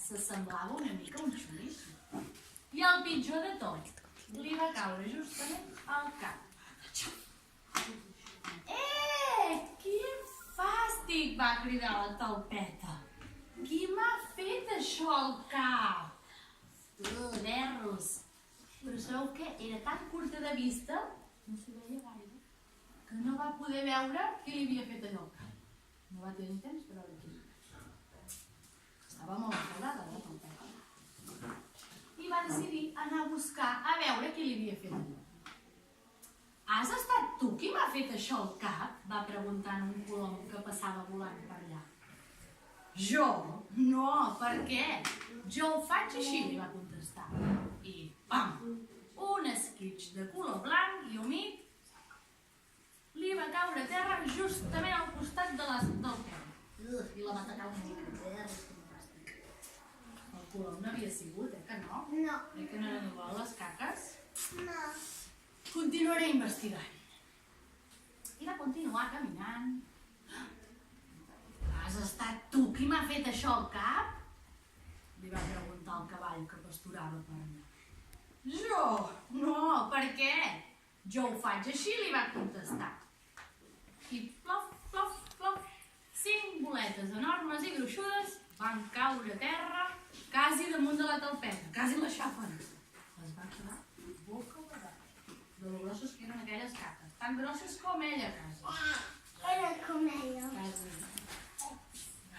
s'assemblava una mica a un xoriço. I el pitjor de tot, li va caure justament al cap. Quin fàstic! Va cridar la talpeta. Qui m'ha fet això al cap? Berros. Però sabeu què? Era tan curta de vista, no s'hi veia gaire, que no va poder veure qui li havia fet allò al cap. No va tenir temps per veure qui. Estava molt enfadada, la talpeta. I va decidir anar a buscar a veure qui li havia fet allò. Has estat tu qui m'ha fet això al cap? Va preguntar un colom que passava volant per allà. Jo? No, per què? Jo ho faig així, li va contestar. I pam! Un esquitx de color blanc i humit li va caure a terra justament al costat del peu. I la va atacar una mica. El colom no havia sigut, que no? No. Que no eren igual les caques? No. Continuaré investigant. I va continuar caminant. Has estat tu qui m'ha fet això al cap? Li va preguntar el cavall que pasturava per allà. Jo? No, per què? Jo ho faig així, li va contestar. I plof, plof, plof, 5 boletes enormes i gruixudes van caure a terra quasi damunt de la talpeta, quasi la xafen. Les va quedar boca oberta, de lo grosses que eren aquelles caques, tan grosses com ella, quasi. Era com ella. Quasi.